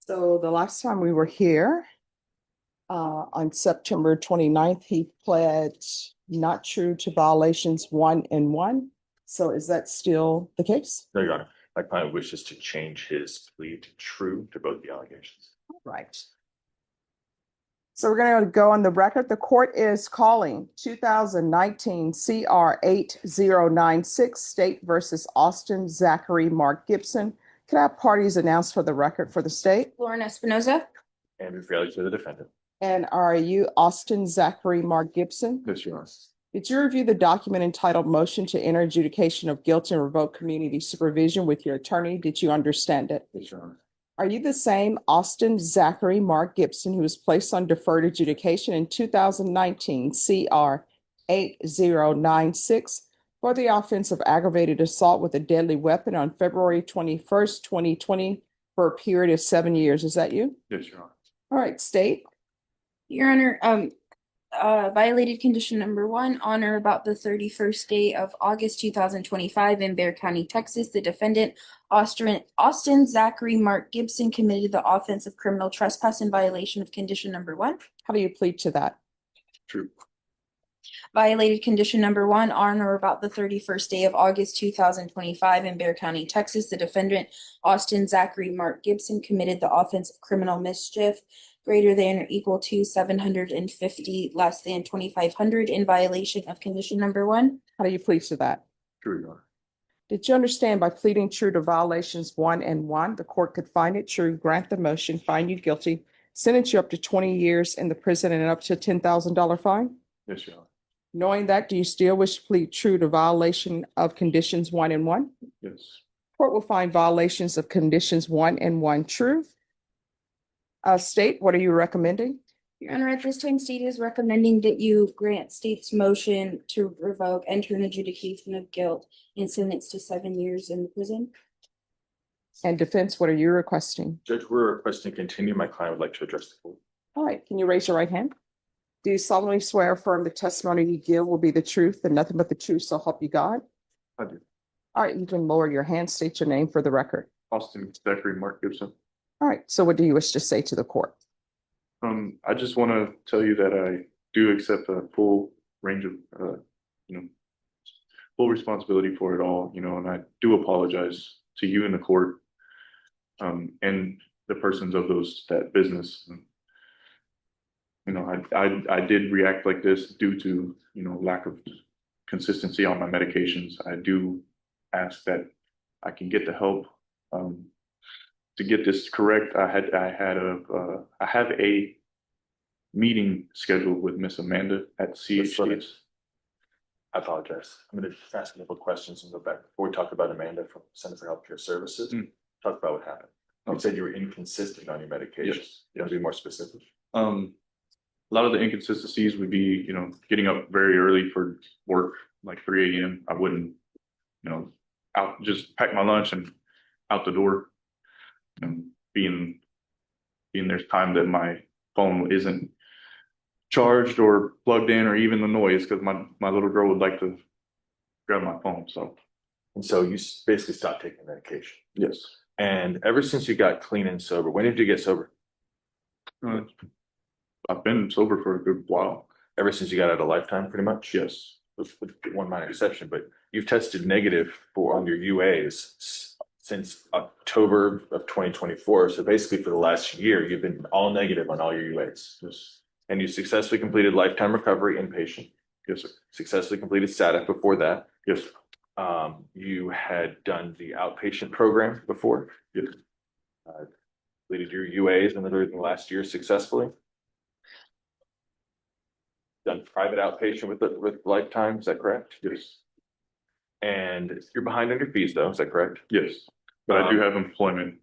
So the last time we were here, on September 29th, he pled not true to violations 1 and 1. So is that still the case? No, Your Honor. My client wishes to change his plea to true to both the allegations. Right. So we're going to go on the record. The court is calling 2019 CR 8096 State versus Austin Zachary Mark Gibson. Can I have parties announced for the record for the state? Lauren Espinoza. And Briella to the defendant. And are you Austin Zachary Mark Gibson? Yes, Your Honor. Did you review the document entitled Motion to Enter Adjudication of Guilt and Revoke Community Supervision with your attorney? Did you understand it? Yes, Your Honor. Are you the same Austin Zachary Mark Gibson who was placed on deferred adjudication in 2019 CR 8096 for the offense of aggravated assault with a deadly weapon on February 21st, 2020 for a period of 7 years? Is that you? Yes, Your Honor. All right, state. Your Honor, violated condition number 1, on or about the 31st day of August 2025 in Bexar County, Texas. The defendant, Austin Zachary Mark Gibson, committed the offense of criminal trespass in violation of condition number 1. How do you plead to that? True. Violated condition number 1, on or about the 31st day of August 2025 in Bexar County, Texas. The defendant, Austin Zachary Mark Gibson, committed the offense of criminal mischief greater than or equal to 750 less than 2,500 in violation of condition number 1. How do you plead to that? True, Your Honor. Did you understand by pleading true to violations 1 and 1, the court could find it true, grant the motion, find you guilty, sentence you up to 20 years in the prison and up to a $10,000 fine? Yes, Your Honor. Knowing that, do you still wish to plead true to violation of conditions 1 and 1? Yes. Court will find violations of conditions 1 and 1 true. State, what are you recommending? Your Honor, at this time, state is recommending that you grant state's motion to revoke, enter an adjudication of guilt, and sentence to 7 years in the prison. And defense, what are you requesting? Judge, we're requesting to continue. My client would like to address the court. All right, can you raise your right hand? Do you solemnly swear or affirm the testimony you give will be the truth and nothing but the truth, so help you God? I do. All right, you can lower your hand, state your name for the record. Austin Zachary Mark Gibson. All right, so what do you wish to say to the court? I just want to tell you that I do accept a full range of, full responsibility for it all, and I do apologize to you in the court, and the persons of that business. I did react like this due to, lack of consistency on my medications. I do ask that I can get the help, to get this correct. I have a meeting scheduled with Miss Amanda at CHDS. I apologize. I'm going to ask a couple questions and go back before we talk about Amanda from Center for Healthcare Services. Talk about what happened. You said you were inconsistent on your medication. Yes. You want to be more specific? A lot of the inconsistencies would be, getting up very early for work, like 3 a.m. I wouldn't, out, just pack my lunch and out the door. And being there's time that my phone isn't charged or plugged in, or even the noise, because my little girl would like to grab my phone. And so you basically stopped taking medication. Yes. And ever since you got clean and sober, when did you get sober? I've been sober for a good while. Ever since you got out of Lifetime, pretty much? Yes. With one minor exception, but you've tested negative on your UAs since October of 2024. So basically for the last year, you've been all negative on all your UAs. Yes. And you successfully completed Lifetime Recovery inpatient. Yes, sir. Successfully completed SATF before that. Yes. You had done the outpatient program before. Yes. Completed your UAs in the last year successfully. Done private outpatient with Lifetime, is that correct? Yes. And you're behind on your fees though, is that correct? Yes. But I do have employment.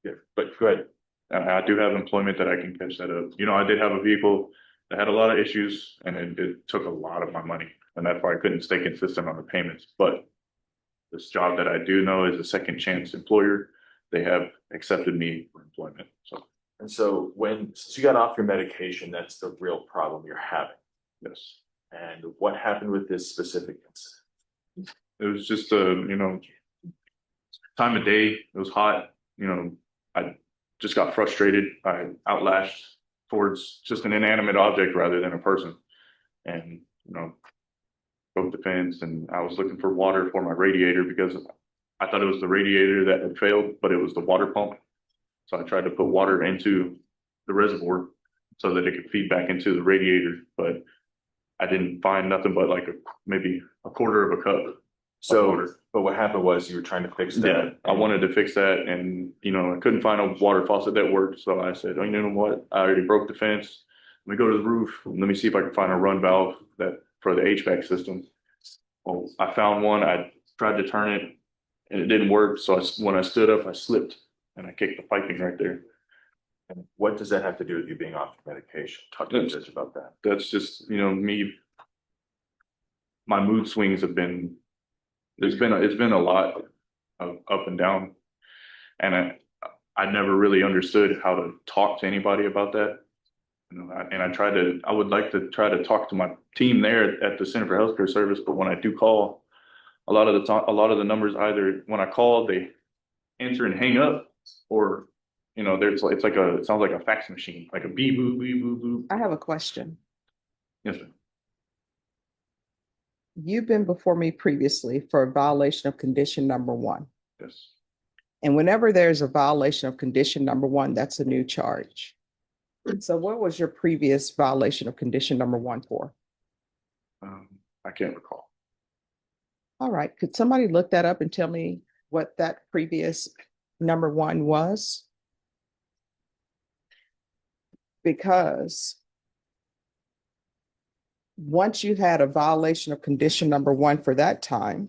Yeah, but go ahead. I do have employment that I can catch that up. I did have a vehicle that had a lot of issues, and it took a lot of my money, and that's why I couldn't stay consistent on the payments. But this job that I do know is a second chance employer. They have accepted me for employment. And so since you got off your medication, that's the real problem you're having. Yes. And what happened with this specific incident? It was just time of day. It was hot. just got frustrated. I outlashed towards just an inanimate object rather than a person. And, broke the fence, and I was looking for water for my radiator because I thought it was the radiator that had failed, but it was the water pump. So I tried to put water into the reservoir so that it could feed back into the radiator, but I didn't find nothing but like maybe a quarter of a cup. So, but what happened was you were trying to fix that. Yeah, I wanted to fix that, and I couldn't find a water faucet that worked. So I said, "Oh, you know what? I already broke the fence. Let me go to the roof. Let me see if I can find a run valve that for the HVAC system." Well, I found one. I tried to turn it, and it didn't work. So when I stood up, I slipped and I kicked the piping right there. And what does that have to do with you being off medication? Talk to the judge about that. That's just me. My mood swings have been. It's been a lot of up and down, and I never really understood how to talk to anybody about that. I would like to try to talk to my team there at the Center for Healthcare Service, but when I do call, a lot of the numbers, either when I call they answer and hang up, or it sounds like a fax machine, like a beep boop beep boop boop. I have a question. Yes, ma'am. You've been before me previously for a violation of condition number 1. Yes. And whenever there's a violation of condition number 1, that's a new charge. So what was your previous violation of condition number 1 for? I can't recall. All right. Could somebody look that up and tell me what that previous number 1 was? Because once you had a violation of condition number 1 for that time,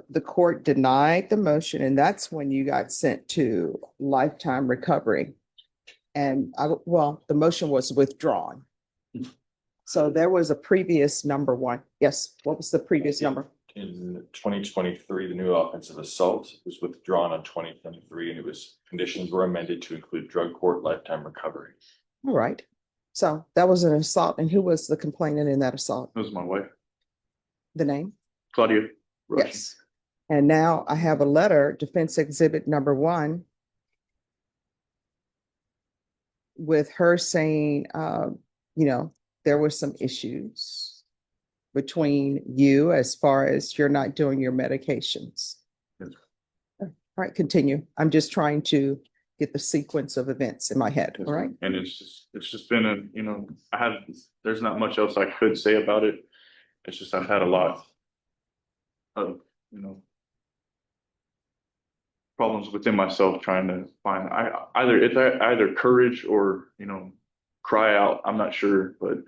the court denied the motion, and that's when you got sent to lifetime recovery. And the motion was withdrawn. So there was a previous number 1. Yes, what was the previous number? In 2023, the new offensive assault was withdrawn on 2023, and conditions were amended to include drug court, lifetime recovery. All right. So that was an assault. And who was the complainant in that assault? It was my wife, The name? Claudia. Yes. And now I have a letter, defense exhibit number 1, with her saying, there were some issues between you as far as you're not doing your medications. Yes. All right, continue. I'm just trying to get the sequence of events in my head. Yes, all right. And it's just been there's not much else I could say about it. It's just I've had a lot of, problems within myself trying to find either courage or, cry out. I'm not sure, but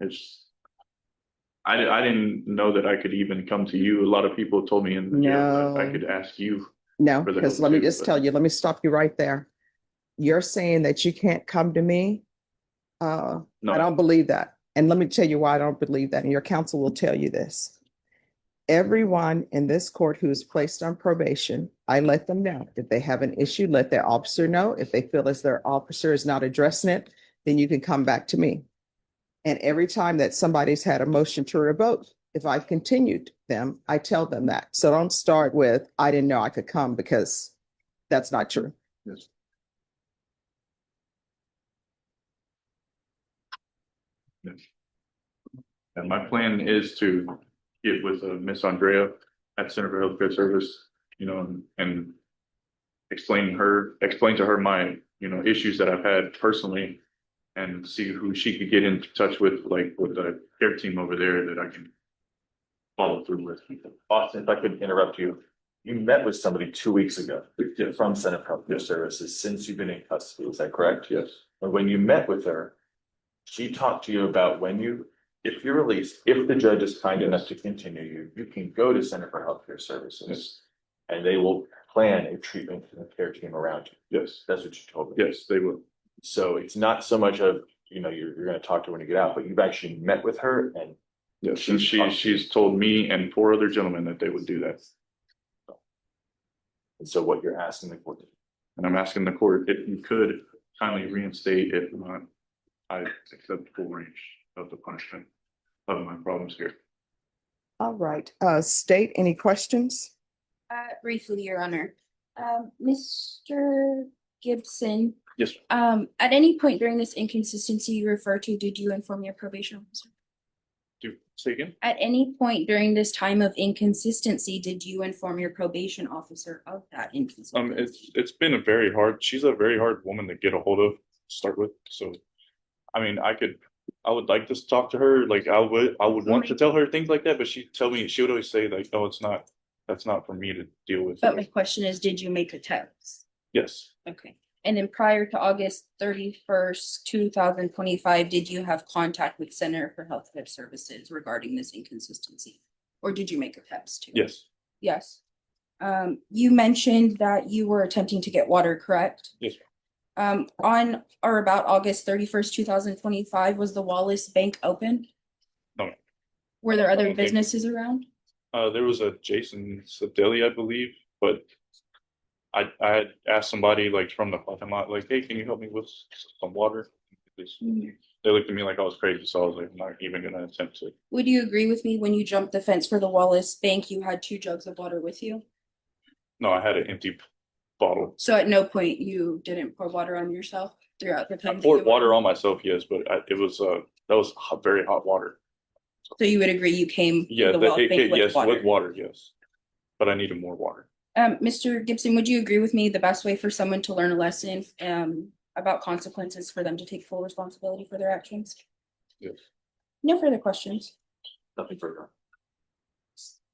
I didn't know that I could even come to you. A lot of people told me in the jail that I could ask you. No, for the because help let me too, just but- tell you, let me stop you right there. You're saying that you can't come to me. No. I don't believe that. And let me tell you why I don't believe that. And your counsel will tell you this. Everyone in this court who is placed on probation, I let them know. If they have an issue, let their officer know. If they feel as their officer is not addressing it, then you can come back to me. And every time that somebody's had a motion to revoke, if I've continued them, I tell them that. So don't start with, I didn't know I could come, because that's not true. Yes. Yes. And my plan is to get with Miss Andrea at Center for Healthcare Service, and explain to her my, issues that I've had personally, and see who she could get in touch with, like with the care team over there that I can follow through with. Austin, if I could interrupt you, you met with somebody 2 weeks ago from Center for Healthcare Services since you've been in custody. Is that correct? Yes. And when you met with her, she talked to you about if you're released, if the judge is kind enough to continue you can go to Center for Healthcare Services. Yes. And they will plan a treatment and care team around you. Yes. That's what you told me. Yes, they will. So it's not so much of, you're going to talk to her when you get out, but you've actually met with her, and Yes, and she's told me and 4 other gentlemen that they would do that. and so what you're asking the court. And I'm asking the court if you could kindly reinstate. If not, I accept the full range of the punishment of my problems here. All right. State, any questions? Briefly, Your Honor. Mr. Gibson, Yes, at any point during this inconsistency you refer to, did you inform your probation officer? say again? At any point during this time of inconsistency, did you inform your probation officer of that inconsistency? It's been she's a very hard woman to get a hold of to start with. So, I mean, I would like to talk to her. Like I would want to tell her things like that, but she would always say like, no, that's not for me to deal with. But my question is, did you make a text? Yes, Okay. And then prior to August 31st, 2025, did you have contact with Center for Healthcare Services regarding this inconsistency? Or did you make a text too? yes, Yes. You mentioned that you were attempting to get water, correct? yes. On or about August 31st, 2025, was the Wallace Bank open? No. Were there I other don't think- businesses around? There was a Jason's Deli, I believe, but I had asked somebody like from the parking lot, like, hey, can you help me with some water? They looked at me like I was crazy, so I was like, I'm not even gonna attempt to. Would you agree with me when you jumped the fence for the Wallace Bank, you had 2 jugs of water with you? No, I had an empty bottle. So at no point you didn't pour water on yourself throughout the I time? poured water on myself, yes, but it was that was very hot water. So you would agree you came? Yeah, to the Wallace Bank with yes, water? with water, yes. But I needed more water. Mr. Gibson, would you agree with me the best way for someone to learn a lesson about consequences for them to take full responsibility for their actions? Yes. No further questions. Nothing further.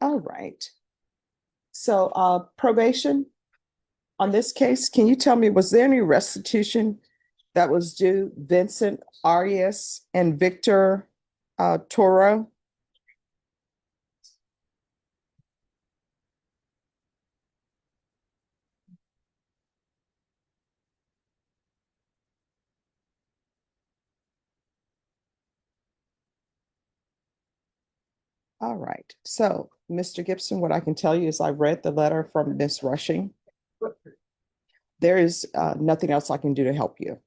All right. So probation, on this case, can you tell me, was there any restitution that was due Vincent Arias and Victor Toro? All right. So, Mr. Gibson, what I can tell you is I read the letter from Miss Rushing. There is nothing else I can do to help you.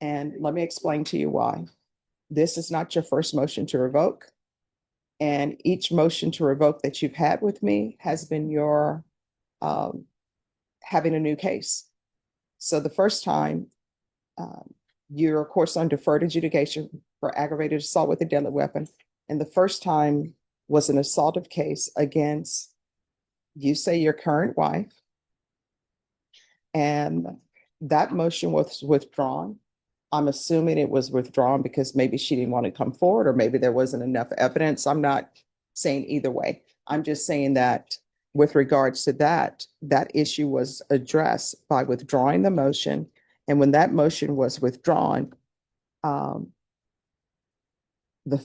And let me explain to you why. This is not your first motion to revoke. And each motion to revoke that you've had with me has been your having a new case. So the first time, you're of course on deferred adjudication for aggravated assault with a deadly weapon. And the first time was an assaultive case against, you say, your current wife. And that motion was withdrawn. I'm assuming it was withdrawn because maybe she didn't want to come forward, or maybe there wasn't enough evidence. I'm not saying either way. I'm just saying that with regards to that issue was addressed by withdrawing the motion. And when that motion was withdrawn, the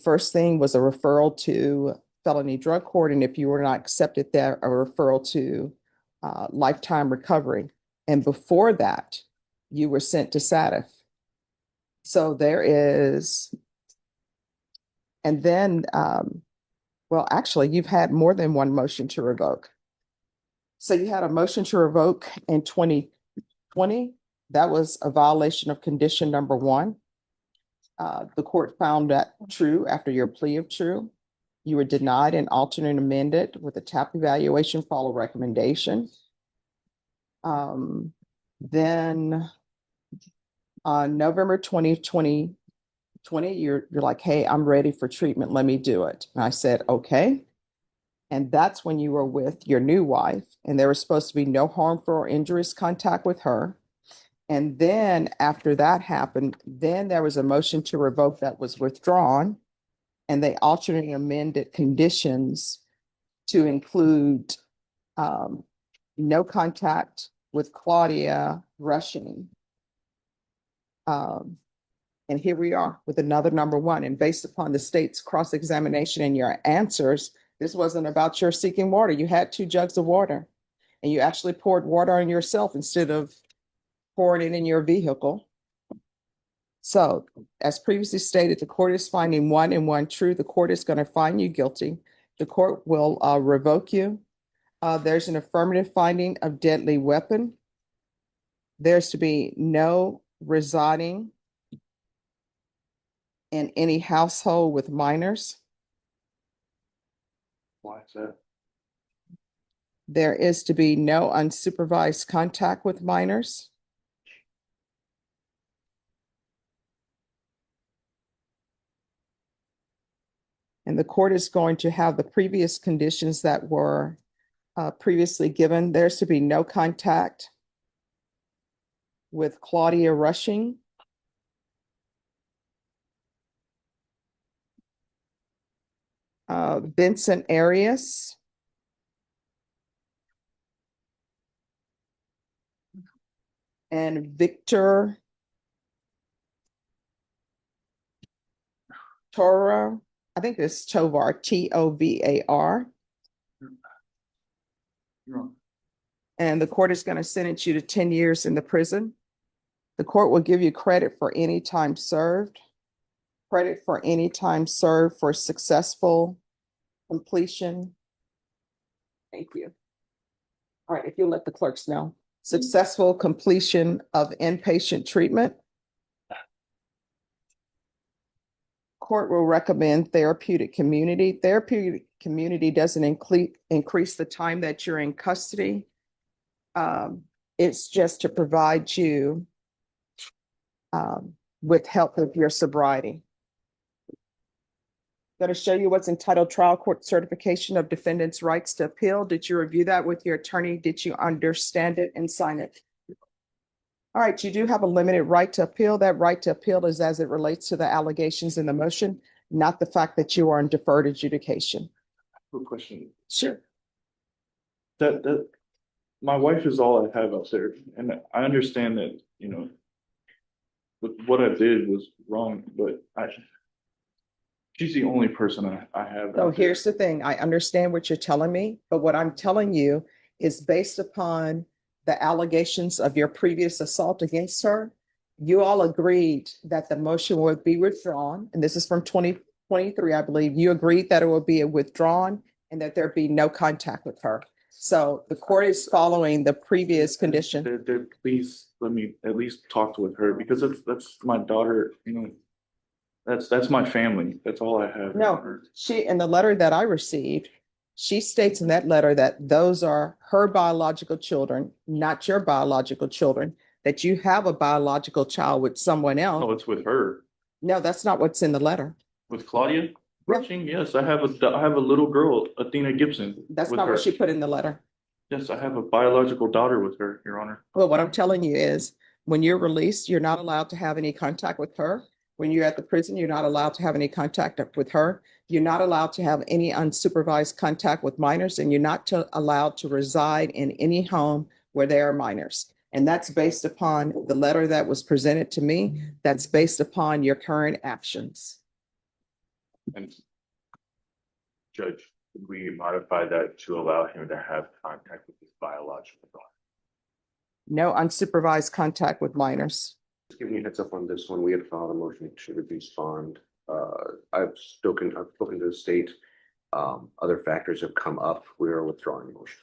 first thing was a referral to felony drug court. And if you were not accepted there, a referral to lifetime recovery. And before that, you were sent to SATF. So there is, and then, well, actually, you've had more than one motion to revoke. So you had a motion to revoke in 2020. That was a violation of condition number 1. The court found that true after your plea of true. You were denied an alternate amended with a TAP evaluation follow recommendation. Then on November 2020, you're like, hey, I'm ready for treatment. Let me do it. And I said, okay. And that's when you were with your new wife, and there was supposed to be no harmful or injurious contact with her. And then after that happened, then there was a motion to revoke that was withdrawn, and they alternately amended conditions to include no contact with Claudia Rushing. And here we are with another number 1. And based upon the state's cross-examination and your answers, this wasn't about your seeking water. You had 2 jugs of water, and you actually poured water on yourself instead of pouring it in your vehicle. So as previously stated, the court is finding 1 and 1 true. The court is going to find you guilty. The court will revoke you. There's an affirmative finding of deadly weapon. There's to be no residing in any household with minors. Why is that? There is to be no unsupervised contact with minors. And the court is going to have the previous conditions that were previously given. There's to be no contact with Claudia Rushing. Vincent Arias. And Victor Tovar. I think it's Tovar, Tovar. And the court is going to sentence you to 10 years in the prison. The court will give you credit for any time served. Credit for any time served for successful completion. Thank you. All right, if you'll let the clerks know. Successful completion of inpatient treatment. Court will recommend therapeutic community. Therapeutic community doesn't increase the time that you're in custody. It's just to provide you with help with your sobriety. Going to show you what's entitled Trial Court Certification of Defendant's Rights to Appeal. Did you review that with your attorney? Did you understand it and sign it? All right, you do have a limited right to appeal. That right to appeal is as it relates to the allegations in the motion, not the fact that you are in deferred adjudication. Quick question. Sure. That my wife is all I have up there, and I understand that, you know, what I did was wrong, but she's the only person I have. So here's the thing. I understand what you're telling me, but what I'm telling you is based upon the allegations of your previous assault against her. You all agreed that the motion would be withdrawn, and this is from 2023, I believe. You agreed that it would be withdrawn and that there be no contact with her. So the court is following the previous condition. Please let me at least talk with her, because that's my daughter, you know. That's my family. That's all I have. No, in the letter that I received, she states in that letter that those are her biological children, not your biological children, that you have a biological child with someone else. No, it's with her. No, that's not what's in the letter. With Claudia Rushing? Yes, I have a little girl, Athena Gibson. That's with not her. what she put in the letter. Yes, I have a biological daughter with her, Your Honor. Well, what I'm telling you is when you're released, you're not allowed to have any contact with her. When you're at the prison, you're not allowed to have any contact with her. You're not allowed to have any unsupervised contact with minors, and you're not allowed to reside in any home where there are minors. And that's based upon the letter that was presented to me. That's based upon your current actions. And Judge, could we modify that to allow him to have contact with his biological daughter? No unsupervised contact with minors. Just giving you a heads up on this one, we had filed a motion to reduce bond. I've spoken to the state. Other factors have come up. We are withdrawing the motion.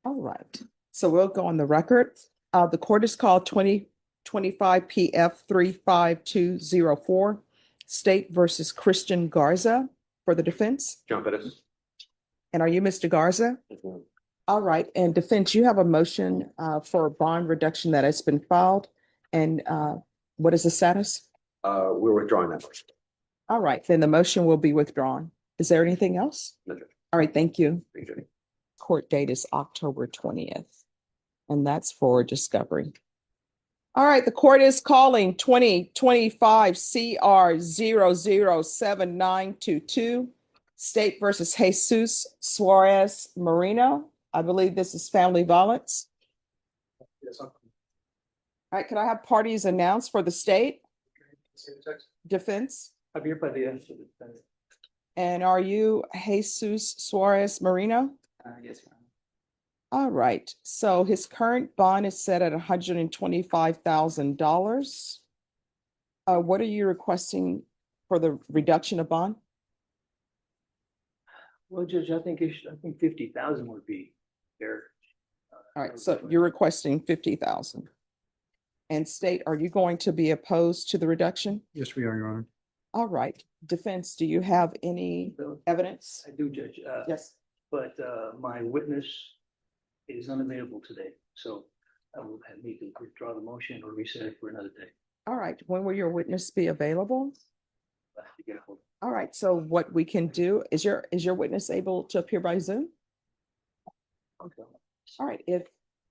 All right. So we'll go on the record. The court is called 2025 PF 35204, State versus Christian Garza for the defense. John Pettis. And are you Mr. Garza? All right. And defense, you have a motion for a bond reduction that has been filed. And what is the status? We're withdrawing that motion. All right, then the motion will be withdrawn. Is there anything else? No, Judge. All right, thank you. Thank you. Court date is October 20th, and that's for discovery. All right, the court is calling 2025 CR 007922, State versus Jesus Marino. I believe this is family violence. Yes, All right, can I have parties announced for the state? Defense? Javier Padilla. And are you Jesus Marino? Yes, ma'am. All right, so his current bond is set at $125,000. What are you requesting for the reduction of bond? Well, Judge, I think 50,000 would be fair. All right, so you're requesting 50,000. And state, are you going to be opposed to the reduction? Yes, we are, Your Honor. All right, defense, do you have any evidence? I do, Judge. Yes. But my witness It is unavailable today, so I will need to withdraw the motion or reset it for another day. All right, when will your witness be available? I have to get a hold. All right, so what we can do, is your witness able to appear by Zoom? Okay. All right,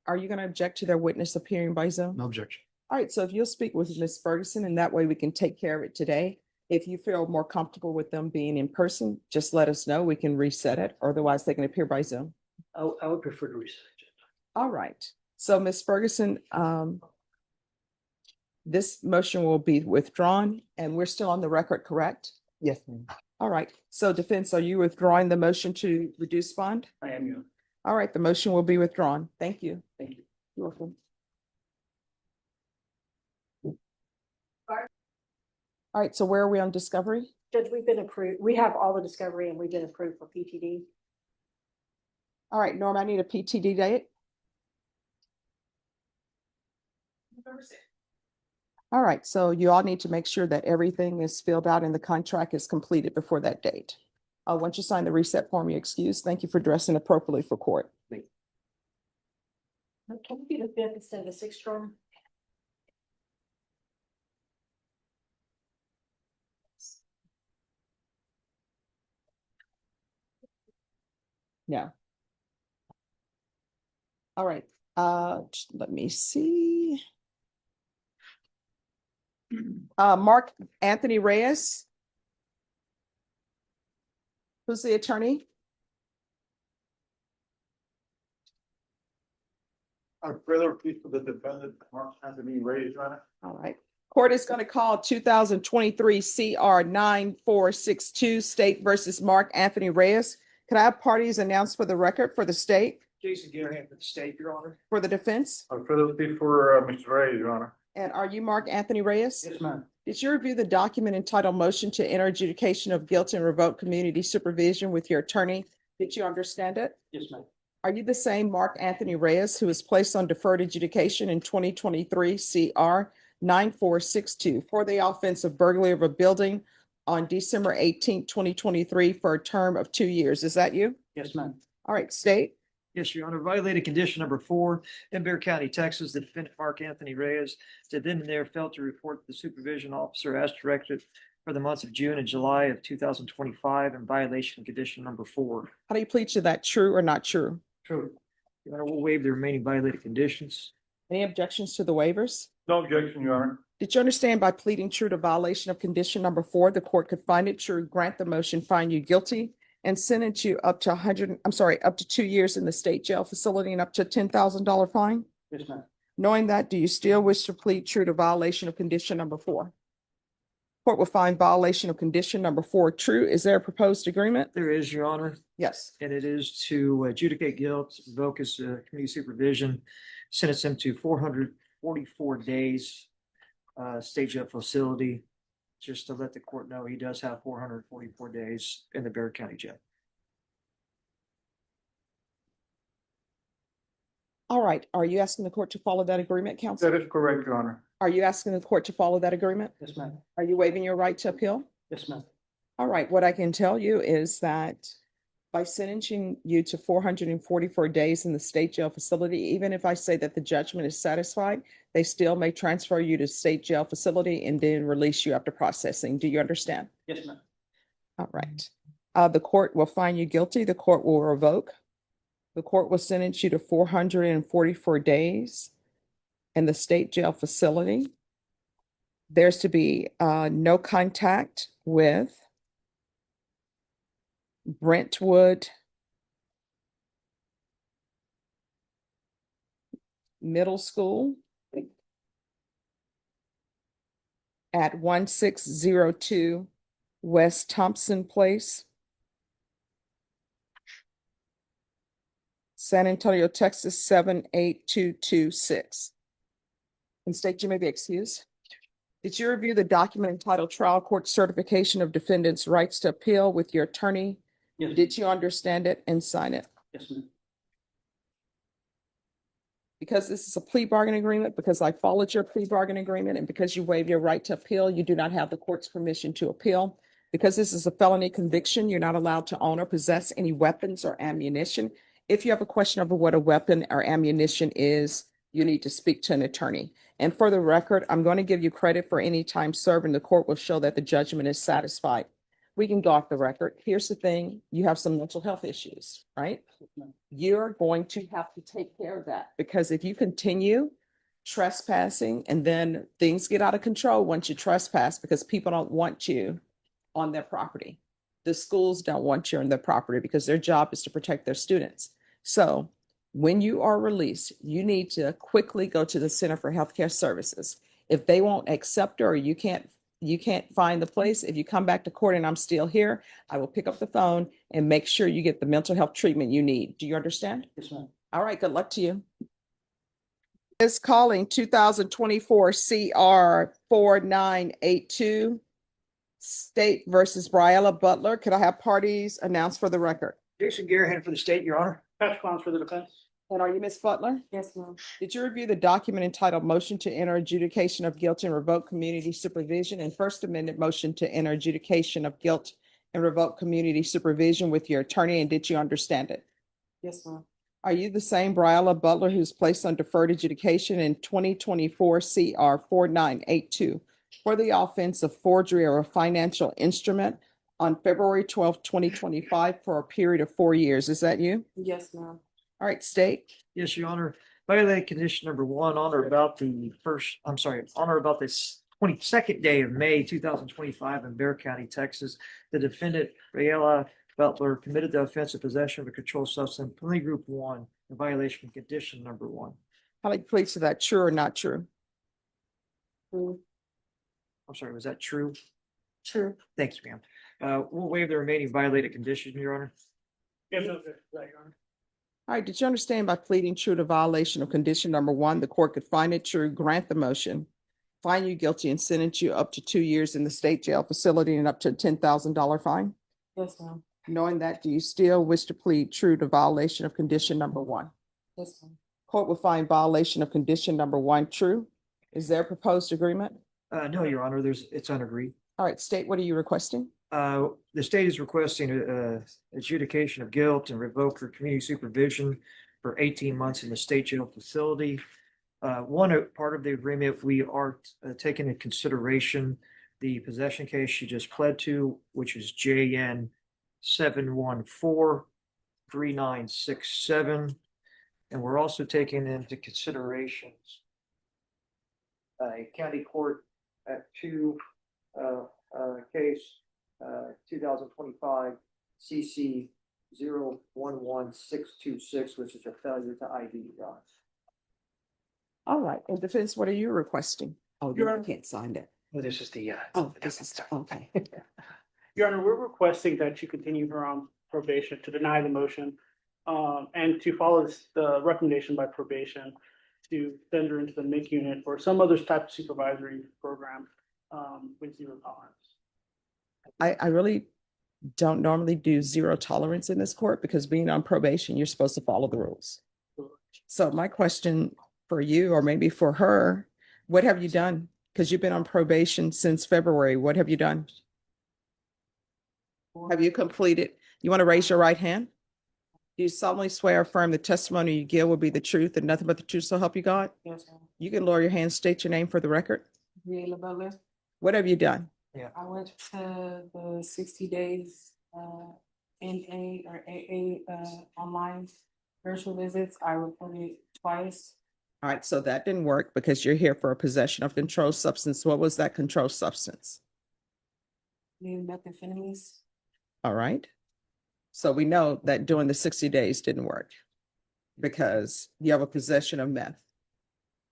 are you gonna object to their witness appearing by Zoom? No objection. All right, so if you'll speak with Ms. Ferguson, and that way we can take care of it today. If you feel more comfortable with them being in person, just let us know. We can reset it, or otherwise they can appear by Zoom. I would prefer to reset it. All right, so Ms. Ferguson, this motion will be withdrawn, and we're still on the record, correct? Yes, ma'am. All right, so defense, are you withdrawing the motion to reduce bond? I am you. All right, the motion will be withdrawn. Thank you. Thank you. You're welcome. All right, so where are we on discovery? Judge, we've been approved, we have all the discovery and we've been approved for PTD. All right, Norm, I need a PTD date. All right, so you all need to make sure that everything is filled out and the contract is completed before that date. Once you sign the reset form, you're excused. Thank you for dressing appropriately for court. Can we be the fifth instead of the sixth term? No. All right, let me see. Mark Anthony Reyes. Who's the attorney? Our further plea for the defendant, Mark Anthony Reyes, Your Honor. All right. Court is going to call 2023 CR 9462 State versus Mark Anthony Reyes. Can I have parties announced for the record for the state, Jason Garrett for the state, Your Honor. for the defense? Our further plea for Mr. Reyes, Your Honor. And are you Mark Anthony Reyes? Yes, ma'am. Did you review the document entitled Motion to Enter Adjudication of Guilt and Revoke Community Supervision with your attorney? Did you understand it? Yes, ma'am. Are you the same Mark Anthony Reyes who was placed on deferred adjudication in 2023 CR 9462 for the offense of burglary of a building on December 18th, 2023 for a term of 2 years? Is that you? Yes, ma'am. All right, state. Yes, Your Honor. Violated condition number 4 in Bexar County, Texas. The defendant, Mark Anthony Reyes, did then and there failed to report the supervision officer as directed for the months of June and July of 2025 in violation of condition number 4. How do you plead to that? True or not true? True. Your Honor, we'll waive the remaining violated conditions. Any objections to the waivers? No objection, Your Honor. Did you understand by pleading true to violation of condition number 4, the court could find it true, grant the motion, find you guilty, and sentence you up to up to 2 years in the state jail facility and up to a $10,000 fine? Yes, ma'am. Knowing that, do you still wish to plead true to violation of condition number 4? Court will find violation of condition number 4 true. Is there a proposed agreement? There is, Your Honor, Yes. and it is to adjudicate guilt, revoke his community supervision, sentence him to 444 days state jail facility. Just to let the court know, he does have 444 days in the Bexar County jail. All right. Are you asking the court to follow that agreement, counsel? That is correct, Your Honor. Are you asking the court to follow that agreement? Yes, ma'am. Are you waiving your right to appeal? Yes, ma'am. All right. What I can tell you is that by sentencing you to 444 days in the state jail facility, even if I say that the judgment is satisfied, they still may transfer you to state jail facility and then release you after processing. Do you understand? Yes, ma'am. All right. The court will find you guilty. The court will revoke. The court will sentence you to 444 days in the state jail facility. There's to be no contact with Brentwood Middle School at 1602 West Thompson Place, San Antonio, Texas 78226. And state, you may be excused. Did you review the document entitled Trial Court Certification of Defendant's Rights to Appeal with your attorney? Yes. Did you understand it and sign it? Yes, ma'am. Because this is a plea bargain agreement, because I followed your plea bargain agreement, and because you waive your right to appeal, you do not have the court's permission to appeal. Because this is a felony conviction, you're not allowed to own or possess any weapons or ammunition. If you have a question over what a weapon or ammunition is, you need to speak to an attorney. And for the record, I'm going to give you credit for any time served, and the court will show that the judgment is satisfied. We can go off the record. Here's the thing, you have some mental health issues, right? You're going to have to take care of that, because if you continue trespassing and then things get out of control once you trespass, because people don't want you on their property. The schools don't want you on their property because their job is to protect their students. So when you are released, you need to quickly go to the Center for Healthcare Services. If they won't accept or you can't find the place, if you come back to court and I'm still here, I will pick up the phone and make sure you get the mental health treatment you need. Do you understand? Yes, ma'am. All right, good luck to you. Is calling 2024 CR 4982 State versus Briella Butler. Could I have parties announced for the record? Jason Garahan for the state, Your Honor. Patrick Collins for the defense. And are you Miss Butler? Yes, ma'am. Did you review the document entitled Motion to Enter Adjudication of Guilt and Revoke Community Supervision and First Amendment Motion to Enter Adjudication of Guilt and Revoke Community Supervision with your attorney, and did you understand it? Yes, ma'am. Are you the same Briella Butler who's placed on deferred adjudication in 2024 CR 4982 for the offense of forgery or a financial instrument on February 12th, 2025 for a period of 4 years? Is that you? Yes, ma'am. All right, state. Yes, Your Honor. Violating condition number one, on or about the on or about this 22nd day of May 2025 in Bear County, Texas. The defendant, Briella Butler, committed the offense of possession of a controlled substance, plea group 1, in violation of condition number 1. How do you plead to that? True or not true? True. I'm sorry, was that true? True. Thanks, ma'am. We'll waive the remaining violated condition, Your Honor. Yes, no, sir. Right, Your Honor. All right, did you understand by pleading true to violation of condition number 1, the court could find it true, grant the motion, find you guilty, and sentence you up to 2 years in the state jail facility and up to a $10,000 fine? Yes, ma'am. Knowing that, do you still wish to plead true to violation of condition number 1? Yes, ma'am. Court will find violation of condition number 1 true. Is there a proposed agreement? No, Your Honor, it's unagreed. All right, state, what are you requesting? The state is requesting adjudication of guilt and revoke for community supervision for 18 months in the state jail facility. One part of the agreement, we are taking into consideration the possession case she just pled to, which is JN 7143967. And we're also taking into considerations a county court at 2 case 2025 CC 011626, which is a failure to ID. All right, in defense, what are you requesting? Oh, Your you Honor. can't sign it. Well, this is the, Oh, this is, okay. Your Honor, we're requesting that you continue her on probation, to deny the motion, and to follow the recommendation by probation to send her into the MIC unit or some other type of supervisory program with zero tolerance. I really don't normally do zero tolerance in this court because being on probation, you're supposed to follow the rules. So my question for you, or maybe for her, what have you done? Because you've been on probation since February. What have you done? Have you completed? You want to raise your right hand? Do you solemnly swear or affirm the testimony you give will be the truth and nothing but the truth, so help you God? Yes, ma'am. You can lower your hand, state your name for the record. Briella Butler. What have you done? I went to the 60 days NA or AA online virtual visits. I reported twice. All right, so that didn't work because you're here for a possession of controlled substance. What was that controlled substance? New methamphetamines. All right. So we know that doing the 60 days didn't work because you have a possession of meth.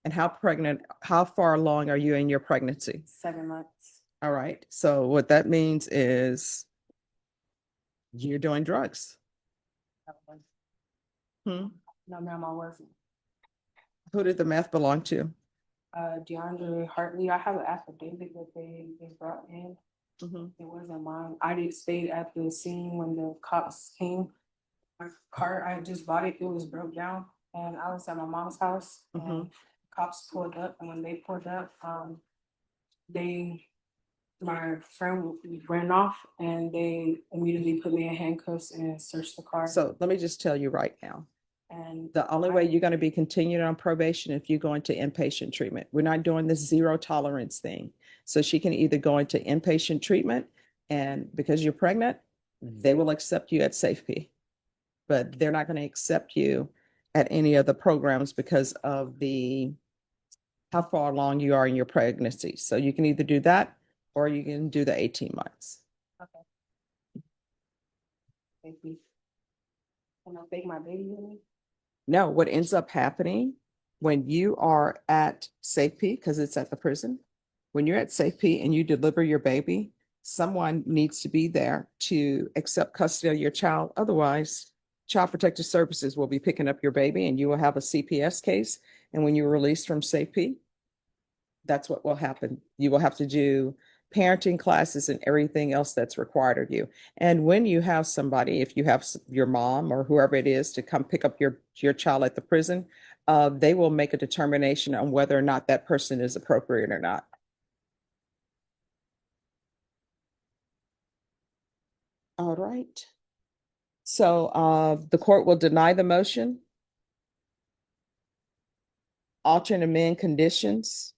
And how far along are you in your pregnancy? 7 months. All right. So what that means is you're doing drugs. Hmm. No, ma'am, I wasn't. Who did the meth belong to? DeAndre Hartley. I have an affidavit that they brought in. Mhm. It wasn't mine. I did stay at the scene when the cops came. My car, I just bought it. It was broke down, and I was at my mom's house. And cops pulled up, and when they pulled up, the my friend ran off and they immediately put me in handcuffs and searched the car. So let me just tell you right now, And the only way you're going to be continued on probation if you go into inpatient treatment. We're not doing this zero tolerance thing. So she can either go into inpatient treatment, and because you're pregnant, they will accept you at Safekeeping. But they're not going to accept you at any of the programs because of how far along you are in your pregnancy. So you can either do that or you can do the 18 months. thank you. Can I take my baby with me? No, what ends up happening when you are at Safekeeping, because it's at the prison, when you're at Safekeeping and you deliver your baby, someone needs to be there to accept custody of your child. Otherwise, Child Protective Services will be picking up your baby and you will have a CPS case. And when you're released from Safekeeping, that's what will happen. You will have to do parenting classes and everything else that's required of you. And when you have somebody, if you have your mom or whoever it is to come pick up your child at the prison, they will make a determination on whether or not that person is appropriate or not. All right. So the court will deny the motion. Alter and amend conditions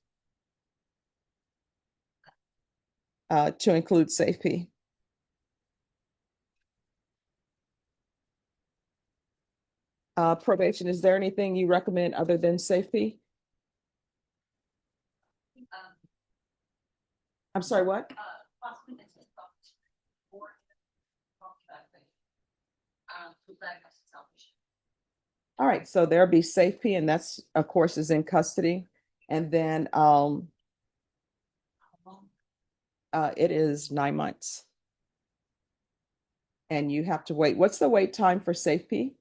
to include Safekeeping. Probation, is there anything you recommend other than Safekeeping? I'm sorry, what? All right, so there'll be Safekeeping, and that's, of course, is in custody. And then it is 9 months. And you have to wait. What's the wait time for Safekeeping?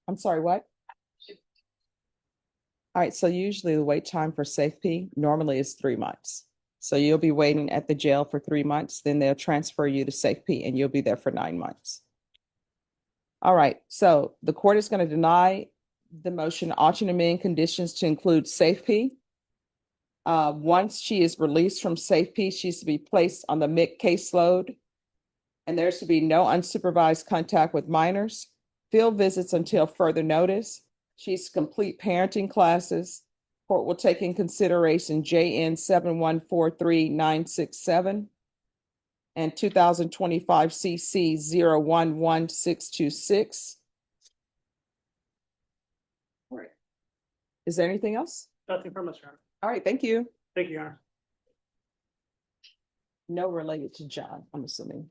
I'm sorry, what? All right, so usually the wait time for Safekeeping normally is 3 months. So you'll be waiting at the jail for 3 months, then they'll transfer you to Safekeeping and you'll be there for 9 months. All right, so the court is going to deny the motion, alter and amend conditions to include Safekeeping. Once she is released from Safekeeping, she's to be placed on the MIC caseload, and there's to be no unsupervised contact with minors, field visits until further notice. She's to complete parenting classes. Court will take in consideration JN 7143967 and 2025 CC 011626. All right. Is there anything else? Nothing from us, Your Honor. All right, thank you. Thank you, Your Honor. No related to John, I'm assuming.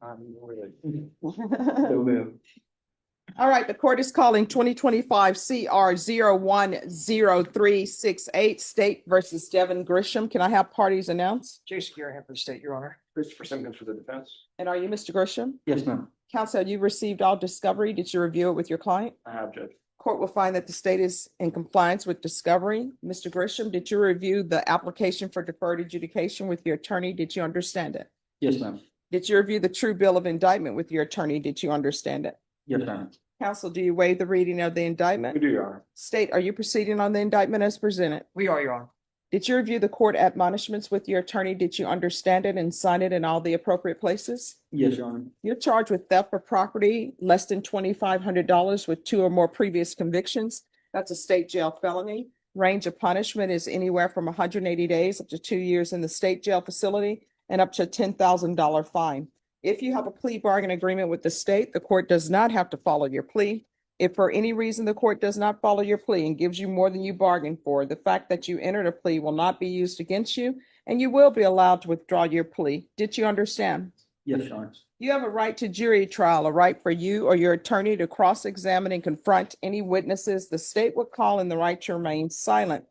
All right, the court is calling 2025 CR 010368 State versus Devin Gisham. Can I have parties announced? Jason Garrett for the state, Your Honor. Christopher Simkins for the defense. And are you Mr. Gisham? Yes, ma'am. Counsel, you received all discovery. Did you review it with your client? I have, Judge. Court will find that the state is in compliance with discovery. Mr. Gisham, did you review the application for deferred adjudication with your attorney? Did you understand it? Yes, ma'am. Did you review the true bill of indictment with your attorney? Did you understand it? Yes, ma'am. Counsel, do you waive the reading of the indictment? We do, Your Honor. State, are you proceeding on the indictment as presented? We are, Your Honor. Did you review the court admonishments with your attorney? Did you understand it and sign it in all the appropriate places? Yes, Your Honor. You're charged with theft of property less than $2,500 with 2 or more previous convictions. That's a state jail felony. Range of punishment is anywhere from 180 days up to 2 years in the state jail facility and up to a $10,000 fine. If you have a plea bargain agreement with the state, the court does not have to follow your plea. if for any reason the court does not follow your plea and gives you more than you bargained for, the fact that you entered a plea will not be used against you, and you will be allowed to withdraw your plea. Did you understand? Yes, Your Honor. You have a right to jury trial, a right for you or your attorney to cross-examine and confront any witnesses the state would call, and the right to remain silent.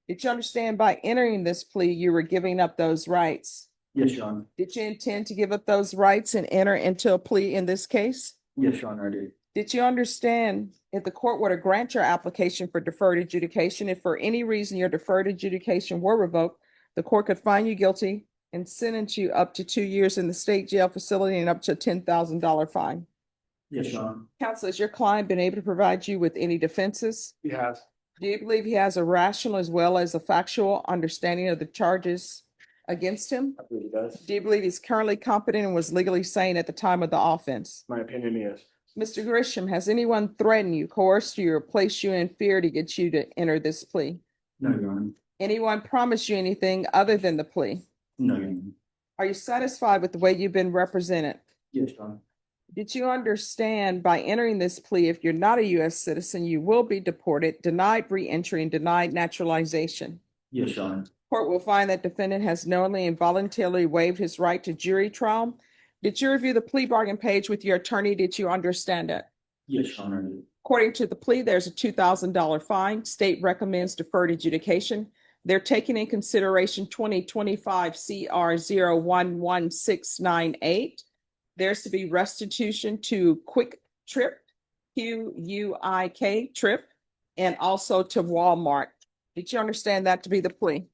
Did you understand by entering this plea, you were giving up those rights? Yes, Your Honor. Did you intend to give up those rights and enter into a plea in this case? Yes, Your Honor, I did. Did you understand if the court were to grant your application for deferred adjudication, if for any reason your deferred adjudication were revoked, the court could find you guilty and sentence you up to 2 years in the state jail facility and up to a $10,000 fine? Yes, Your Honor. Counsel, has your client been able to provide you with any defenses? He has. Do you believe he has a rational as well as a factual understanding of the charges against him? I believe he does. Do you believe he's currently competent and was legally sane at the time of the offense? My opinion, yes. Mr. Gisham, has anyone threatened you, coerced you, or placed you in fear to get you to enter this plea? No, Your Honor. Anyone promised you anything other than the plea? No, Your Honor. Are you satisfied with the way you've been represented? Yes, Your Honor. Did you understand by entering this plea, if you're not a U.S. citizen, you will be deported, denied re-entry, and denied naturalization? Yes, Your Honor. Court will find that defendant has knowingly and voluntarily waived his right to jury trial. Did you review the plea bargain page with your attorney? Did you understand it? Yes, Your Honor. According to the plea, there's a $2,000 fine. State recommends deferred adjudication. They're taking in consideration 2025 CR 011698. There's to be restitution to Quick Trip, QUIK Trip, and also to Walmart. Did you understand that to be the plea?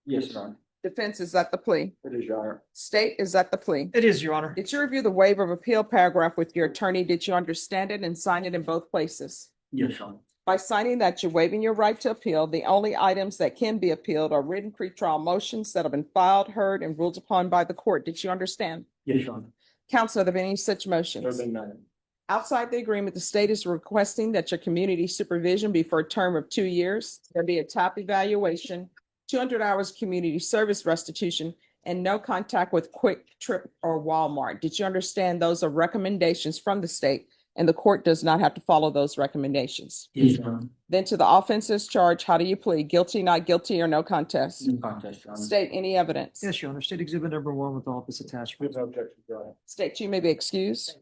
Yes, Your Honor. Defense, is that the plea? It is, Your Honor. State, is that the plea? It is, Your Honor. Did you review the waiver of appeal paragraph with your attorney? Did you understand it and sign it in both places? Yes, Your Honor. By signing that, you're waiving your right to appeal. The only items that can be appealed are written pretrial motions that have been filed, heard, and ruled upon by the court. Did you understand? Yes, Your Honor. Counsel, are there any such motions? There have been none. Outside the agreement, the state is requesting that your community supervision be for a term of 2 years. There be a TAP evaluation, 200 hours community service restitution, and no contact with Quick Trip or Walmart. Did you understand those are recommendations from the state, and the court does not have to follow those recommendations? Yes, Your Honor. Then to the offenses charged, how do you plead? Guilty, not guilty, or no contest? No contest, Your Honor. State any evidence. Yes, Your Honor. State Exhibit number 1 with all of its attachments. no objection, Your Honor. State, you may be excused.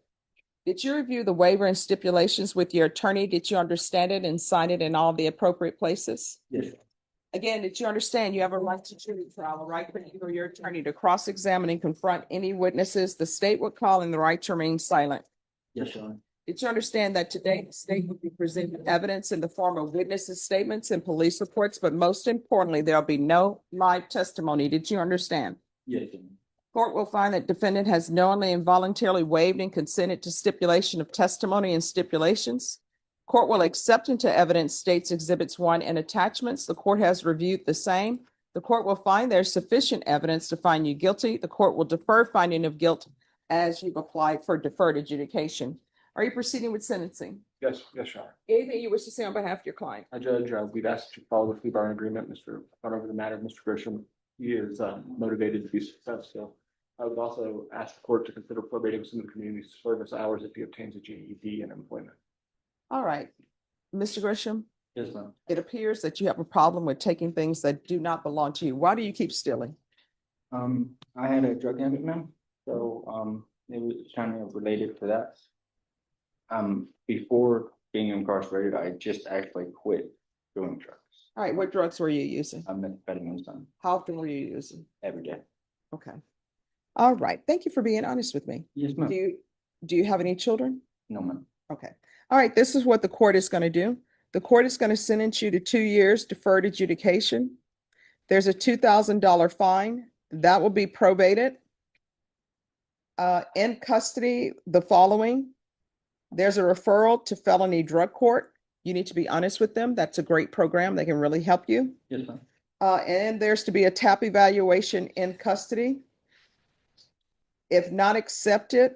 Did you review the waiver and stipulations with your attorney? Did you understand it and sign it in all the appropriate places? Yes. Again, did you understand you have a right to jury trial, a right for you or your attorney to cross-examine and confront any witnesses the state would call, and the right to remain silent? Yes, Your Honor. Did you understand that today the state will be presenting evidence in the form of witnesses' statements and police reports, but most importantly, there'll be no live testimony? Did you understand? Yes, Your Honor. Court will find that defendant has knowingly and voluntarily waived and consented to stipulation of testimony and stipulations. Court will accept into evidence states exhibits 1 and attachments. The court has reviewed the same. The court will find there's sufficient evidence to find you guilty. The court will defer finding of guilt as you've applied for deferred adjudication. Are you proceeding with sentencing? Yes, yes, Your Honor. Anything you wish to say on behalf of your client? Judge, we've asked to follow the plea bargain agreement. Run over the matter of Mr. Grisham. He is motivated to be successful. I would also ask the court to consider probating some of the community service hours if he obtains a GED and employment. All right. Mr. Gisham, Yes, ma'am. it appears that you have a problem with taking things that do not belong to you. Why do you keep stealing? I had a drug habit, ma'am, so it was kind of related to that. Before being incarcerated, I just actually quit doing drugs. All right, what drugs were you using? I'm methamphetamine son How often were you using? every day. Okay. All right. Thank you for being honest with me. Yes, ma'am. Do you have any children? No, ma'am. Okay. All right. This is what the court is going to do. The court is going to sentence you to 2 years deferred adjudication. There's a $2,000 fine that will be probated. In custody, the following. There's a referral to felony drug court. You need to be honest with them. That's a great program. They can really help you. Yes, ma'am. And there's to be a TAP evaluation in custody. If not accepted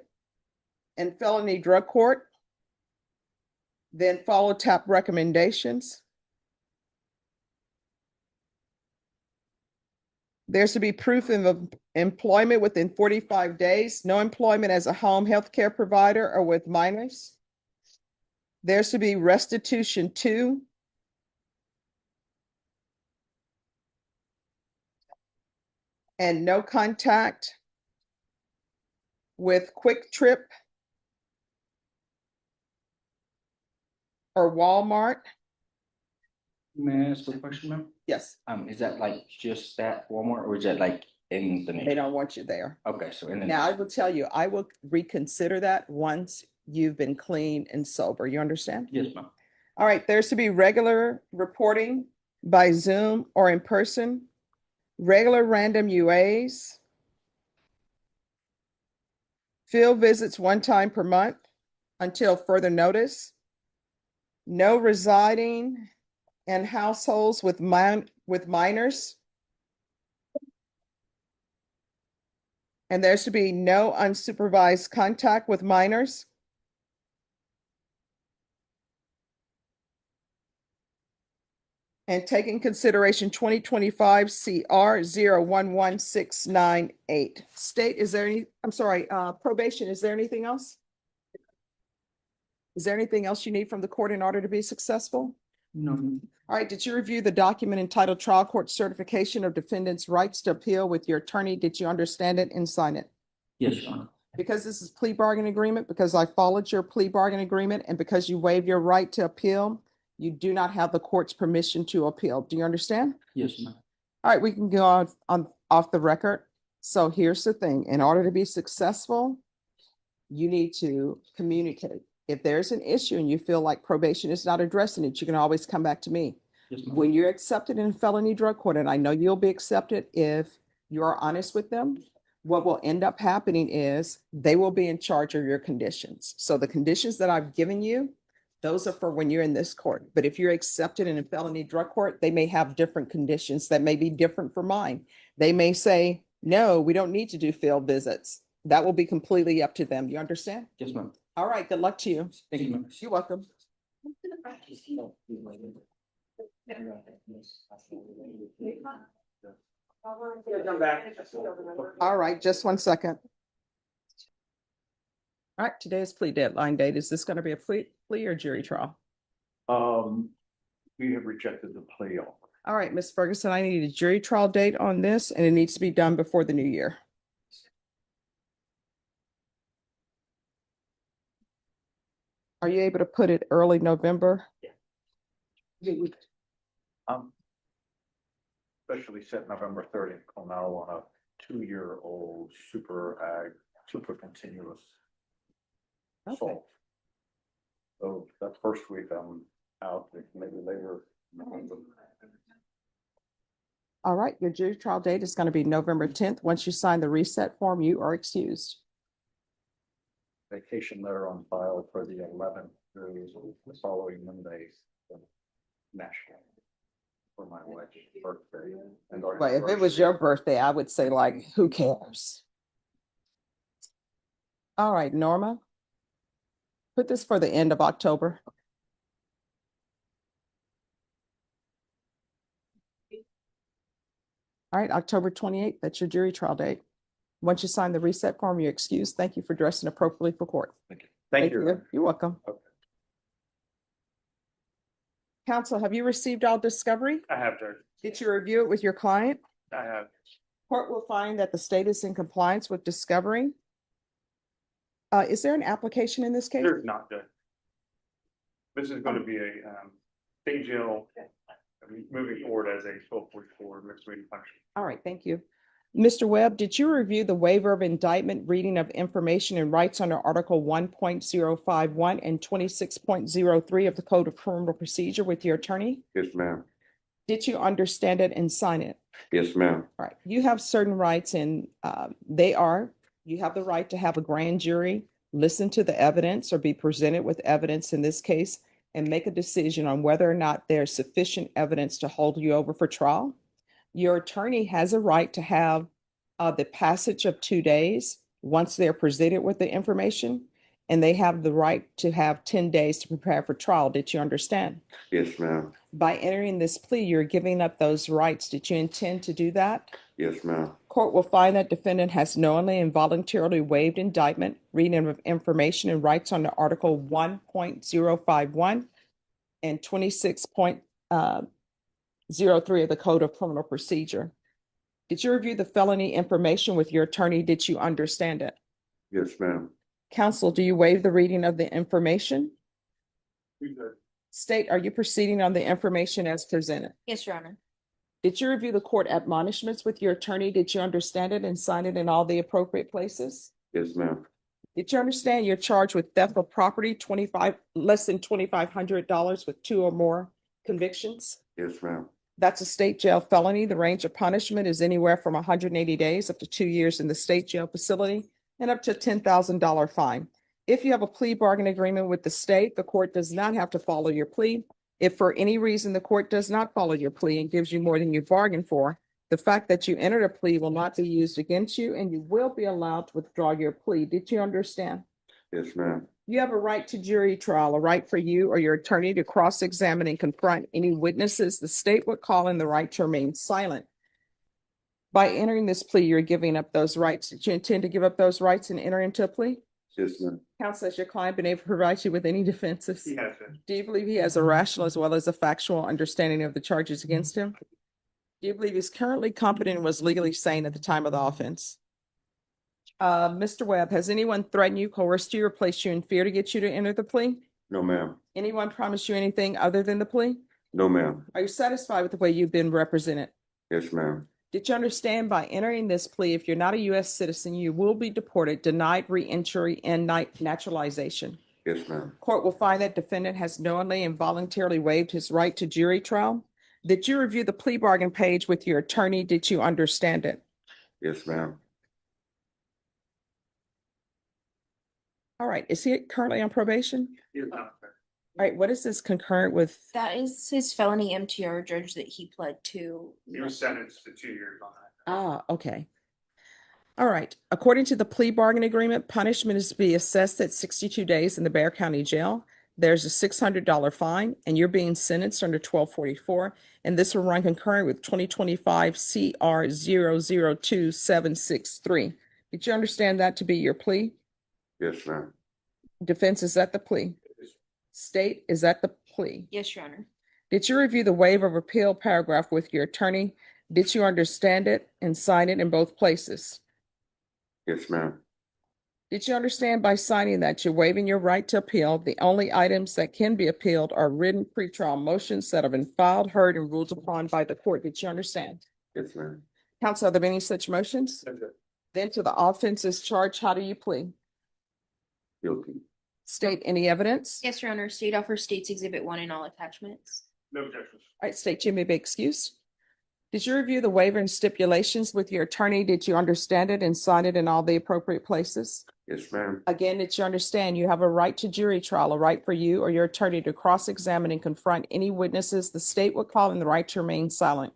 in felony drug court, then follow TAP recommendations. There's to be proof of employment within 45 days, no employment as a home health care provider or with minors. There's to be restitution 2. And no contact with Quick Trip or Walmart. May I ask a question, ma'am? Yes, Is that like just that Walmart or is that like in the they nation? don't want you there. Okay, so in the. Now, I will tell you, I will reconsider that once you've been clean and sober. You understand? Yes, ma'am. All right, there's to be regular reporting by Zoom or in person, regular random UAs, field visits 1 time per month until further notice, no residing in households with minors. And there's to be no unsupervised contact with minors. And take in consideration 2025 CR 011698. State, is there any, I'm sorry, probation, is there anything else? Is there anything else you need from the court in order to be successful? No. All right, did you review the document entitled Trial Court Certification of Defendant's Rights to Appeal with your attorney? Did you understand it and sign it? Yes, Your Honor. Because this is plea bargain agreement, because I followed your plea bargain agreement, and because you waived your right to appeal, you do not have the court's permission to appeal. Do you understand? Yes, ma'am. All right, we can go on off the record. So here's the thing. In order to be successful, you need to communicate. If there's an issue and you feel like probation is not addressing it, you can always come back to me. Yes, ma'am. When you're accepted in felony drug court, and I know you'll be accepted if you are honest with them, what will end up happening is they will be in charge of your conditions. So the conditions that I've given you, those are for when you're in this court. But if you're accepted in a felony drug court, they may have different conditions that may be different from mine. They may say, no, we don't need to do field visits. That will be completely up to them. You understand? Yes, ma'am. All right, good luck to you. Thank you, ma'am. You're welcome. All right, just 1 second. All right, today is plea deadline date. Is this going to be a plea or jury trial? We have rejected the plea. All right, Ms. Ferguson, I need a jury trial date on this, and it needs to be done before the new year. Are you able to put it early November? Especially set November 30th, now on a 2-year-old super continuous Okay. assault. So that first week I'm out, maybe later. November. All right, your jury trial date is going to be November 10th. Once you sign the reset form, you are excused. Vacation letter on file for the 11th through the following Monday. National. For my wife's birthday. And our But if it was your birthday, I would say like, who cares? All right, Norma. Put this for the end of October. All right, October 28th, that's your jury trial date. Once you sign the reset form, you're excused. Thank you for dressing appropriately for court. Thank you. You're welcome. Okay. Counsel, have you received all discovery? I have, Judge. Did you review it with your client? I have. Court will find that the state is in compliance with discovery. Is there an application in this case? There's not, Judge. This is going to be a state jail moving forward as a 1244 mixed meeting function. All right, thank you. Mr. Webb, did you review the waiver of indictment reading of information and rights under Article 1.051 and 26.03 of the Code of Criminal Procedure with your attorney? Yes, ma'am. Did you understand it and sign it? Yes, ma'am. All right, you have certain rights and you have the right to have a grand jury, listen to the evidence or be presented with evidence in this case, and make a decision on whether or not there's sufficient evidence to hold you over for trial. Your attorney has a right to have the passage of 2 days once they're presented with the information. and they have the right to have 10 days to prepare for trial. Did you understand? Yes, ma'am. By entering this plea, you're giving up those rights. Did you intend to do that? Yes, ma'am. Court will find that defendant has knowingly and voluntarily waived indictment, reading of information and rights under Article 1.051 and 26.03 of the Code of Criminal Procedure. Did you review the felony information with your attorney? Did you understand it? Yes, ma'am. Counsel, do you waive the reading of the information? State, are you proceeding on the information as presented? Yes, Your Honor. Did you review the court admonishments with your attorney? Did you understand it and sign it in all the appropriate places? Yes, ma'am. Did you understand you're charged with theft of property, less than $2,500 with 2 or more convictions? Yes, ma'am. That's a state jail felony. The range of punishment is anywhere from 180 days up to 2 years in the state jail facility and up to a $10,000 fine. If you have a plea bargain agreement with the state, the court does not have to follow your plea. If for any reason the court does not follow your plea and gives you more than you bargained for, the fact that you entered a plea will not be used against you and you will be allowed to withdraw your plea. Did you understand? Yes, ma'am. You have a right to jury trial, a right for you or your attorney to cross-examine and confront any witnesses the state would call in, the right to remain silent. By entering this plea, you're giving up those rights. Did you intend to give up those rights and enter into a plea? Yes, ma'am. Counsel, has your client been able to provide you with any defenses? He has been. Do you believe he has a rational as well as a factual understanding of the charges against him? Do you believe he's currently competent and was legally sane at the time of the offense? Mr. Webb, has anyone threatened you, coerced you, or placed you in fear to get you to enter the plea? No, ma'am. Anyone promised you anything other than the plea? No, ma'am. Are you satisfied with the way you've been represented? Yes, ma'am. Did you understand by entering this plea, if you're not a U.S. citizen, you will be deported, denied re-entry, and naturalization? Yes, ma'am. Court will find that defendant has knowingly and voluntarily waived his right to jury trial. Did you review the plea bargain page with your attorney? Did you understand it? Yes, ma'am. All right. Is he currently on probation? He is not. All right. What is this concurrent with? That is his felony MTR, judge, that he pled to. He was sentenced to 2 years on that. Ah, okay. All right. According to the plea bargain agreement, punishment is to be assessed at 62 days in the Bexar County Jail. There's a $600 fine, and you're being sentenced under 1244, and this will run concurrent with 2025 CR 002763. Did you understand that to be your plea? Yes, ma'am. Defense, is that the plea? State, is that the plea? Yes, Your Honor. Did you review the waiver of appeal paragraph with your attorney? Did you understand it and sign it in both places? Yes, ma'am. Did you understand by signing that you're waiving your right to appeal? The only items that can be appealed are written pretrial motions that have been filed, heard, and ruled upon by the court. Did you understand? Yes, ma'am. Counsel, are there any such motions? Then to the offenses charged, how do you plead? Guilty. State, any evidence? Yes, Your Honor. State offers State's Exhibit 1 in all attachments. No objections. All right, State, you may be excused. Did you review the waiver and stipulations with your attorney? Did you understand it and sign it in all the appropriate places? Yes, ma'am. Again, did you understand you have a right to jury trial, a right for you or your attorney to cross-examine and confront any witnesses the state would call and the right to remain silent?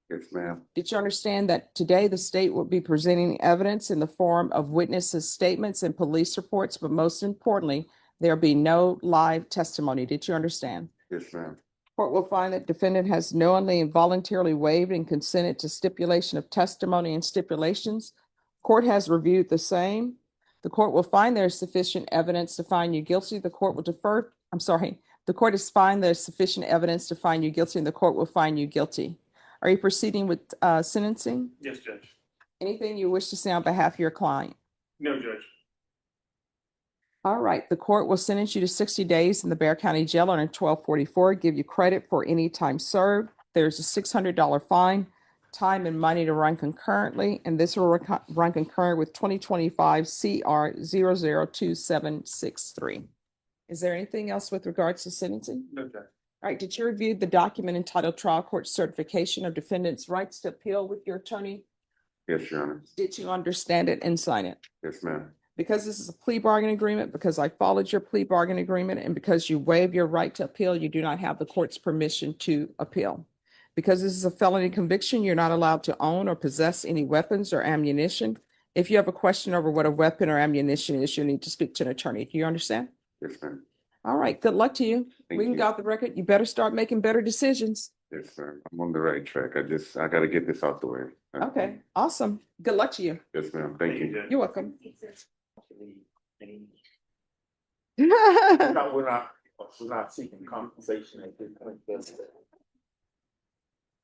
Yes, ma'am. Did you understand that today the state will be presenting evidence in the form of witnesses' statements and police reports, but most importantly, there'll be no live testimony? Did you understand? Yes, ma'am. Court will find that defendant has knowingly and voluntarily waived and consented to stipulation of testimony and stipulations. Court has reviewed the same. The court will find there is sufficient evidence to find you guilty. The court will defer. The court has found there's sufficient evidence to find you guilty, and the court will find you guilty. Are you proceeding with sentencing? Yes, Judge. Anything you wish to say on behalf of your client? No, Judge. All right, the court will sentence you to 60 days in the Bexar County Jail under 1244, give you credit for any time served. There's a $600 fine, time and money to run concurrently, and this will run concurrent with 2025 CR 002763. Is there anything else with regards to sentencing? No, Judge. All right, did you review the document entitled Trial Court Certification of Defendant's Rights to Appeal with your attorney? Yes, Your Honor. Did you understand it and sign it? Yes, ma'am. Because this is a plea bargain agreement, because I followed your plea bargain agreement, and because you waive your right to appeal, you do not have the court's permission to appeal. Because this is a felony conviction, you're not allowed to own or possess any weapons or ammunition, If you have a question over what a weapon or ammunition is, you need to speak to an attorney. Do you understand? Yes, ma'am. All right, good luck to you. Thank We can you. go off the record. You better start making better decisions. Yes, sir. I'm on the right track. I gotta get this out the way. Okay, awesome. Good luck to you. Yes, ma'am. Thank you. You're welcome. No, we're not seeking compensation at this point.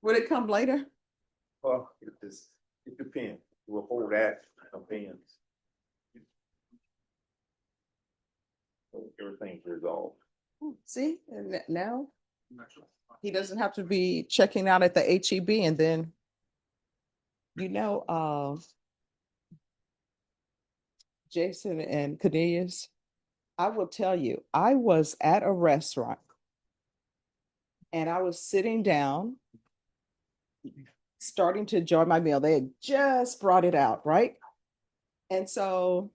Would it come later? Well, it depends. We'll hold that opinions. Everything's resolved. See, and now he doesn't have to be checking out at the HEB and then, Jason and Cornelius, I will tell you, I was at a restaurant and I was sitting down, starting to enjoy my meal. They had just brought it out, right? And so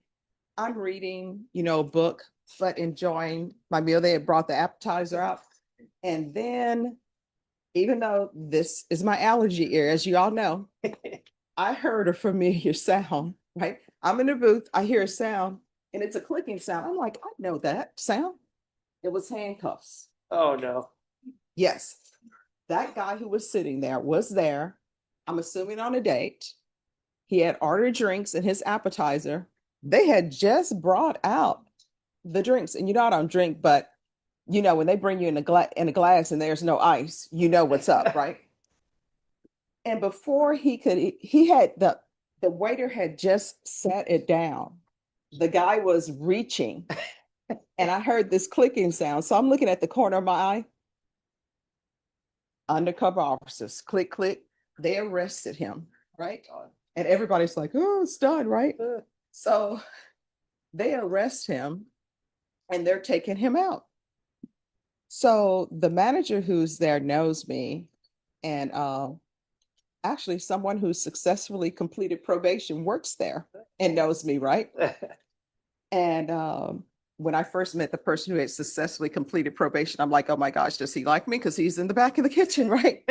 I'm reading, a book, but enjoying my meal. They had brought the appetizer out. And then, even though this is my allergy ear, as you all know, I heard a familiar sound, right? I'm in the booth, I hear a sound, and it's a clicking sound. I'm like, I know that sound. It was handcuffs. Oh, no. Yes, that guy who was sitting there was there. I'm assuming on a date. He had ordered drinks and his appetizer. They had just brought out the drinks, and I don't drink, but when they bring you in a glass and there's no ice, you know what's up, right? And before the waiter had just set it down. The guy was reaching, and I heard this clicking sound. So I'm looking at the corner of my eye. Undercover officers, click, click. They arrested him, right? And everybody's like, oh, it's done, right? So they arrest him and they're taking him out. So the manager who's there knows me, and actually someone who successfully completed probation works there and knows me, right? And when I first met the person who had successfully completed probation, I'm like, oh my gosh, does he like me? Because he's in the back of the kitchen, right?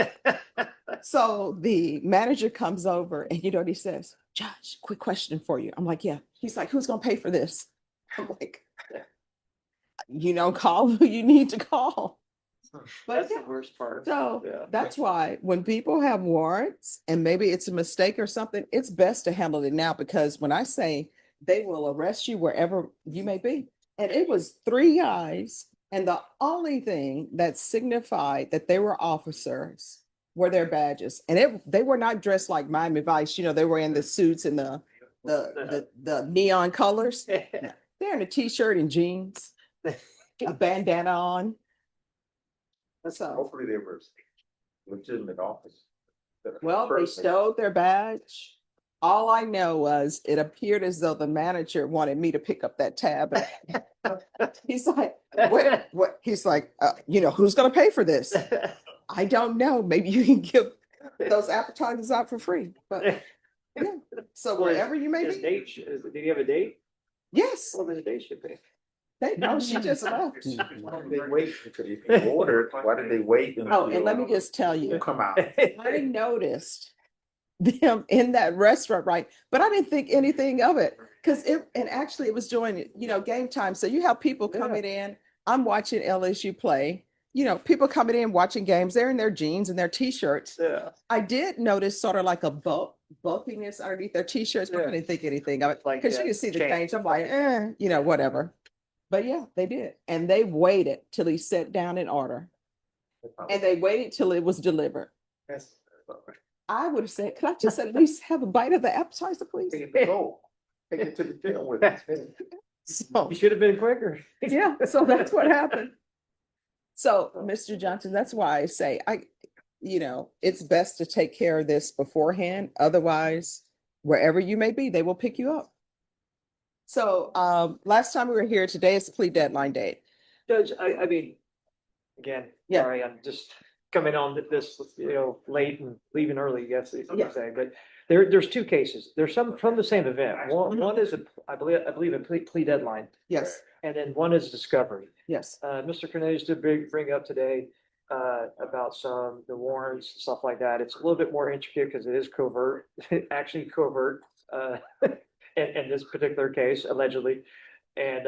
So the manager comes over and what he says? Judge, quick question for you. I'm like, yeah. He's like, who's going to pay for this? I'm like, call who you need to call. But That's the worst part. So Yeah. that's why when people have warrants and maybe it's a mistake or something, it's best to handle it now, because when I say they will arrest you wherever you may be. And it was 3 guys. And the only thing that signified that they were officers were their badges. And they were not dressed like Miami Vice. They were in the suits and the neon colors. They're in a t-shirt and jeans, a bandana on. So, Hopefully they were legitimate office. well, they showed their badge. All I know was it appeared as though the manager wanted me to pick up that tab. He's like, what? He's like, who's going to pay for this? I don't know. Maybe you can give those appetizers out for free. But yeah. So wherever you may be. Did he have a date? Yes. Well, then the date should be. No, she just left. Why did they wait until you ordered? Why did they wait? Oh, and let me just tell you, Come out. I noticed them in that restaurant, right? But I didn't think anything of it because actually it was during, game time. So you have people coming in. I'm watching LSU play. People coming in watching games. They're in their jeans and their t-shirts. Yeah. I did notice sort of like a bulkiness underneath their t-shirts, but I didn't think anything of it because you can see the change. I'm like, whatever. But yeah, they did. And they waited till he sat down in order. And they waited till it was delivered. I would have said, could I just at least have a bite of the appetizer, please? Take it to go. Take it to the jail with it. So, You should have been quicker. yeah, so that's what happened. So, Mr. Johnson, that's why I say it's best to take care of this beforehand. Otherwise, wherever you may be, they will pick you up. So last time we were here, today is the plea deadline date. Judge, I mean, again, Yeah. sorry, I'm just coming on this, late and leaving early, yes, Yeah. say, but there's 2 cases. There's some from the same event. One is I believe a plea deadline, Yes, and then one is discovery. yes. Mr. Cornelius did bring up today about the warrants, stuff like that. It's a little bit more intricate because it is covert, actually covert. in this particular case allegedly. And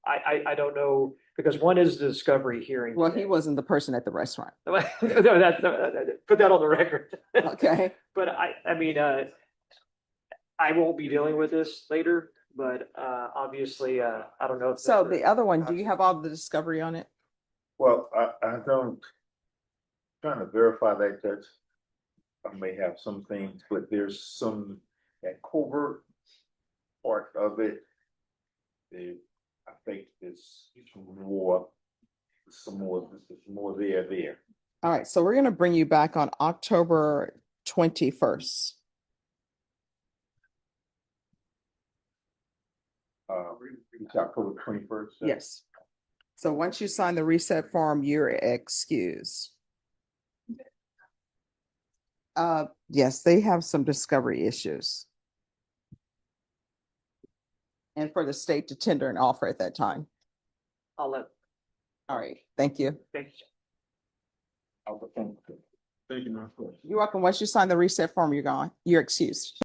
I don't know, because one is the discovery hearing. Well, he wasn't the person at the restaurant. No, put that on the record. Okay. But I mean, I won't be dealing with this later, but obviously, I don't know if. So the other one, do you have all the discovery on it? Well, I don't, trying to verify that I may have some things, but there's some, that covert part of it. I think there's some more there. All right, so we're gonna bring you back on October 21st. It's October 21st. Yes. So once you sign the reset form, you're excused. Yes, they have some discovery issues. And for the state to tender an offer at that time. I'll let. All right, thank you. Thank you. Thank you, Mr. You're welcome. Once you sign the reset form, you're gone. You're excused.